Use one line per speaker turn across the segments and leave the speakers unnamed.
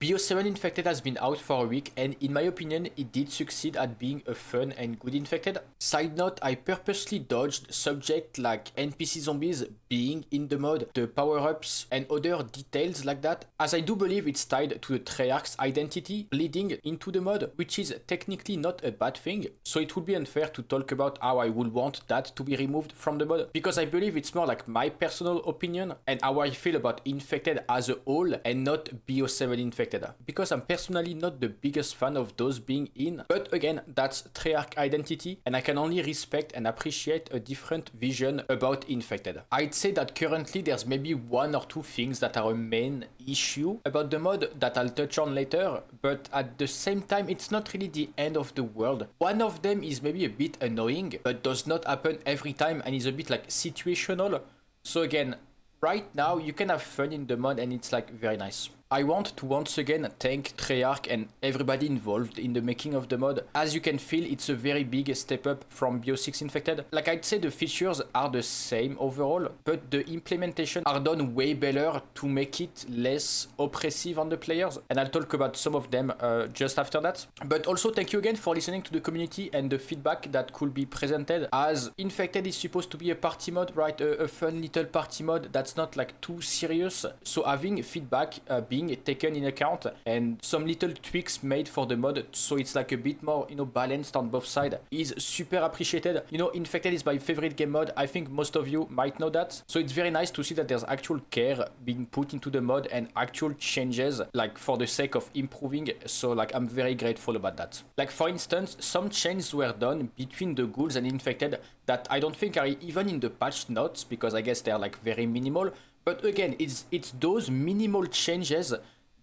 BO7 Infected has been out for a week, and in my opinion, it did succeed at being a fun and good Infected. Side note, I purposely dodged subject like NPC zombies being in the mod, the power-ups, and other details like that, as I do believe it's tied to the Treyarch's identity bleeding into the mod, which is technically not a bad thing, so it would be unfair to talk about how I would want that to be removed from the mod, because I believe it's more like my personal opinion and how I feel about Infected as a whole, and not BO7 Infected. Because I'm personally not the biggest fan of those being in, but again, that's Treyarch identity, and I can only respect and appreciate a different vision about Infected. I'd say that currently there's maybe one or two things that are a main issue about the mod that I'll touch on later, but at the same time it's not really the end of the world. One of them is maybe a bit annoying, but does not happen every time and is a bit like situational. So again, right now you can have fun in the mod and it's like very nice. I want to once again thank Treyarch and everybody involved in the making of the mod. As you can feel, it's a very big step up from BO6 Infected. Like I'd say the features are the same overall, but the implementation are done way better to make it less oppressive on the players. And I'll talk about some of them just after that. But also thank you again for listening to the community and the feedback that could be presented, as Infected is supposed to be a party mod, right? A fun little party mod that's not like too serious. So having feedback being taken in account and some little tweaks made for the mod so it's like a bit more, you know, balanced on both sides is super appreciated. You know, Infected is my favorite game mod. I think most of you might know that. So it's very nice to see that there's actual care being put into the mod and actual changes like for the sake of improving. So like I'm very grateful about that. Like for instance, some changes were done between the Ghouls and Infected that I don't think are even in the patch notes, because I guess they're like very minimal. But again, it's those minimal changes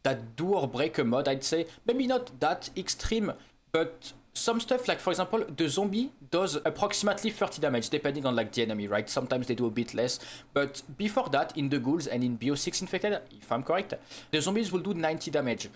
that do or break a mod, I'd say. Maybe not that extreme, but some stuff like, for example, the zombie does approximately 30 damage, depending on like the enemy, right? Sometimes they do a bit less. But before that, in the Ghouls and in BO6 Infected, if I'm correct, the zombies will do 90 damage.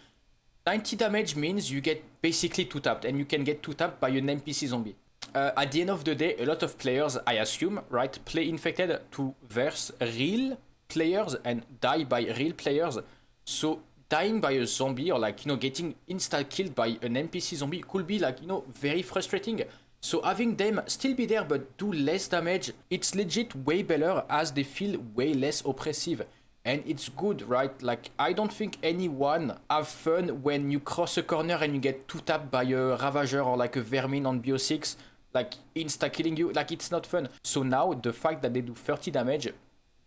90 damage means you get basically 2-tapped, and you can get 2-tapped by an NPC zombie. At the end of the day, a lot of players, I assume, right, play Infected to verse real players and die by real players. So dying by a zombie, or like, you know, getting insta killed by an NPC zombie could be like, you know, very frustrating. So having them still be there but do less damage, it's legit way better, as they feel way less oppressive. And it's good, right? Like, I don't think anyone have fun when you cross a corner and you get 2-tapped by a Ravager or like a Vermin on BO6, like insta killing you. Like, it's not fun. So now the fact that they do 30 damage,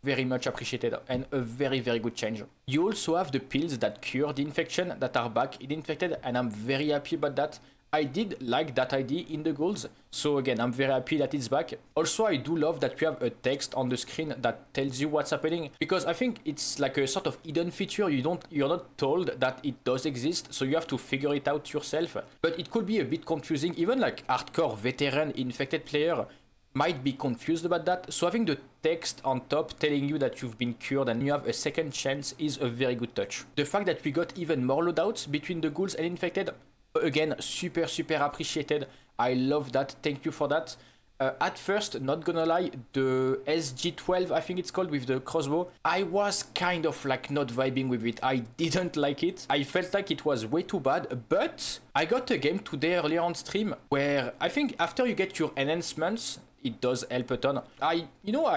very much appreciated, and a very, very good change. You also have the pills that cure the infection that are back in Infected, and I'm very happy about that. I did like that idea in the Ghouls, so again, I'm very happy that it's back. Also, I do love that we have a text on the screen that tells you what's happening, because I think it's like a sort of hidden feature. You're not told that it does exist, so you have to figure it out yourself. But it could be a bit confusing, even like hardcore veteran Infected player might be confused about that. So having the text on top telling you that you've been cured and you have a second chance is a very good touch. The fact that we got even more loadouts between the Ghouls and Infected, again, super appreciated. I love that. Thank you for that. At first, not gonna lie, the SG-12, I think it's called, with the crossbow, I was kind of like not vibing with it. I didn't like it. I felt like it was way too bad, but I got a game today earlier on stream where I think after you get your enhancements, it does help a ton. I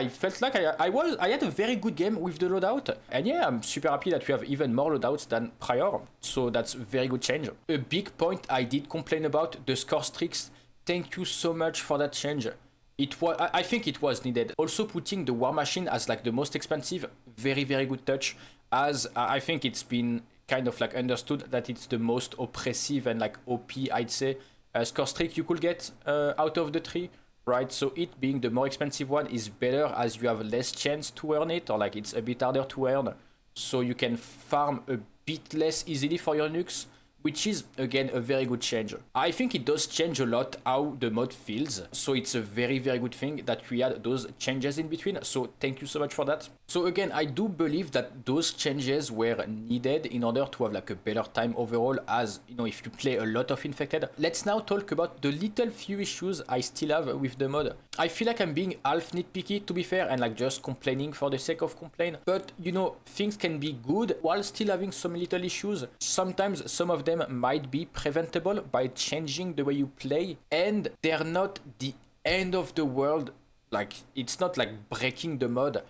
felt like I had a very good game with the loadout. And yeah, I'm super happy that we have even more loadouts than prior. So that's a very good change. A big point I did complain about, the score streaks. Thank you so much for that change. I think it was needed. Also putting the War Machine as like the most expensive, very, very good touch. As I think it's been kind of like understood that it's the most oppressive and like OP, I'd say, score streak you could get out of the three. Right, so it being the more expensive one is better, as you have less chance to earn it, or like it's a bit harder to earn, so you can farm a bit less easily for your nukes, which is again a very good change. I think it does change a lot how the mod feels, so it's a very good thing that we had those changes in between, so thank you so much for that. So again, I do believe that those changes were needed in order to have like a better time overall, as you know, if you play a lot of Infected. Let's now talk about the little few issues I still have with the mod. I feel like I'm being half nitpicky, to be fair, and like just complaining for the sake of complaint, but you know, things can be good while still having some little issues. Sometimes some of them might be preventable by changing the way you play, and they're not the end of the world. Like, it's not like breaking the mod,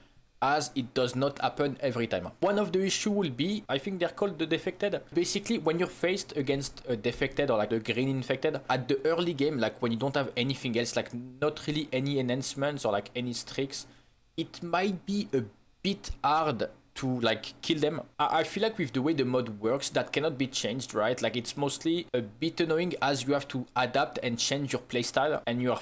as it does not happen every time. One of the issue will be, I think they're called the defected. Basically, when you're faced against a defected or like the green infected at the early game, like when you don't have anything else, like not really any enhancements or like any streaks, it might be a bit hard to like kill them. I feel like with the way the mod works, that cannot be changed, right? Like, it's mostly a bit annoying, as you have to adapt and change your playstyle, and you are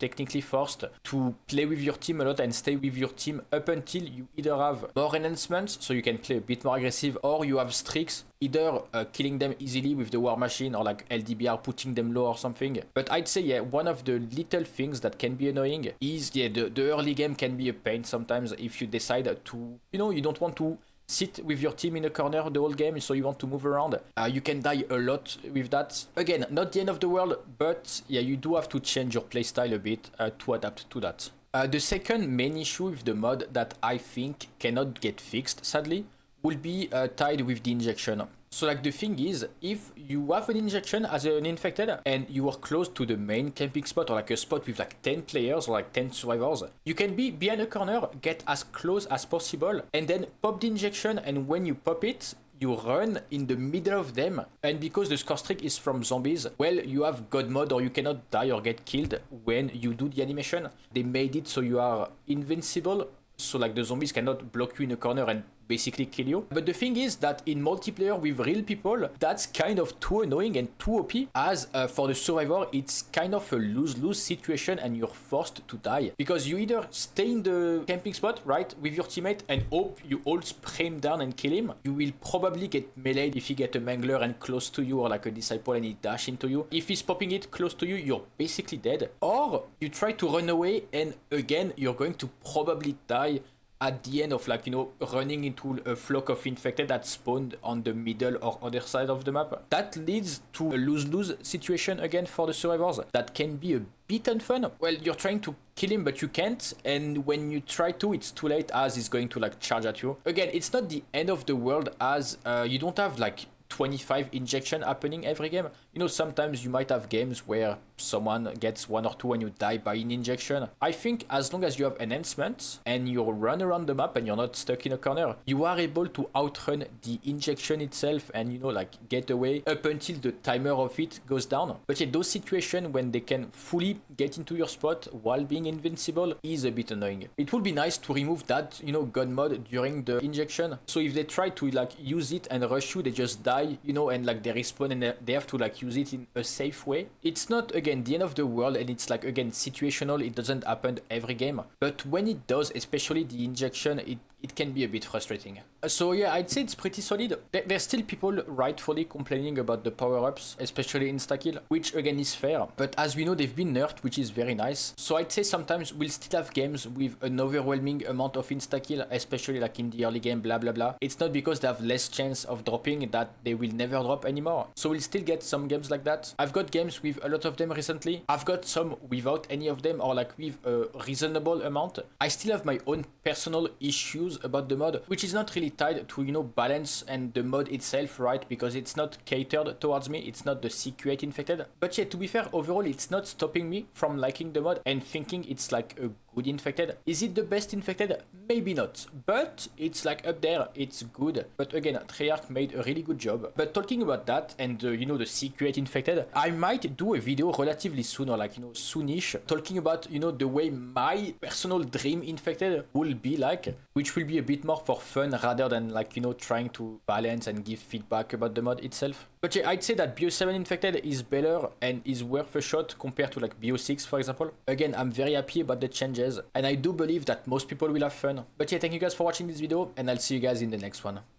technically forced to play with your team a lot and stay with your team up until you either have more enhancements, so you can play a bit more aggressive, or you have streaks, either killing them easily with the war machine or like LDBR putting them low or something. But I'd say, yeah, one of the little things that can be annoying is, yeah, the early game can be a pain sometimes if you decide to, you know, you don't want to sit with your team in a corner the whole game, so you want to move around. You can die a lot with that. Again, not the end of the world, but yeah, you do have to change your playstyle a bit to adapt to that. The second main issue with the mod that I think cannot get fixed, sadly, will be tied with the injection. So like, the thing is, if you have an injection as an infected and you are close to the main camping spot, or like a spot with like 10 players or like 10 survivors, you can be behind a corner, get as close as possible, and then pop the injection, and when you pop it, you run in the middle of them, and because the score streak is from zombies, well, you have God mode, or you cannot die or get killed when you do the animation. They made it so you are invincible, so like the zombies cannot block you in a corner and basically kill you. But the thing is that in multiplayer with real people, that's kind of too annoying and too OP, as for the survivor, it's kind of a lose-lose situation, and you're forced to die. Because you either stay in the camping spot, right, with your teammate and hope you all spray him down and kill him. You will probably get meleeed if you get a mangler and close to you, or like a disciple and he dash into you. If he's popping it close to you, you're basically dead. Or you try to run away, and again, you're going to probably die at the end of, like, you know, running into a flock of infected that spawned on the middle or other side of the map. That leads to a lose-lose situation again for the survivors. That can be a bit unfun. Well, you're trying to kill him, but you can't, and when you try to, it's too late, as he's going to like charge at you. Again, it's not the end of the world, as you don't have like 25 injection happening every game. You know, sometimes you might have games where someone gets 1 or 2 and you die by an injection. I think as long as you have enhancements and you run around the map and you're not stuck in a corner, you are able to outrun the injection itself and, you know, like get away up until the timer of it goes down. But yeah, those situations when they can fully get into your spot while being invincible is a bit annoying. It would be nice to remove that, you know, gun mode during the injection. So if they try to like use it and rush you, they just die, you know, and like they respawn and they have to like use it in a safe way. It's not, again, the end of the world, and it's like, again, situational. It doesn't happen every game, but when it does, especially the injection, it can be a bit frustrating. So yeah, I'd say it's pretty solid. There's still people rightfully complaining about the power-ups, especially insta-kill, which again is fair, but as we know, they've been nerfed, which is very nice. So I'd say sometimes we'll still have games with an overwhelming amount of insta-kill, especially like in the early game, blah blah blah. It's not because they have less chance of dropping that they will never drop anymore. So we'll still get some games like that. I've got games with a lot of them recently. I've got some without any of them, or like with a reasonable amount. I still have my own personal issues about the mod, which is not really tied to, you know, balance and the mod itself, right? Because it's not catered towards me. It's not the CQ8 infected. But yeah, to be fair, overall, it's not stopping me from liking the mod and thinking it's like a good infected. Is it the best infected? Maybe not, but it's like up there. It's good. But again, Treyarch made a really good job. But talking about that and you know, the CQ8 infected, I might do a video relatively soon, or like, you know, soonish, talking about, you know, the way my personal dream infected will be like, which will be a bit more for fun rather than like, you know, trying to balance and give feedback about the mod itself. But yeah, I'd say that BO7 Infected is better and is worth a shot compared to like BO6, for example. Again, I'm very happy about the changes, and I do believe that most people will have fun. But yeah, thank you guys for watching this video, and I'll see you guys in the next one.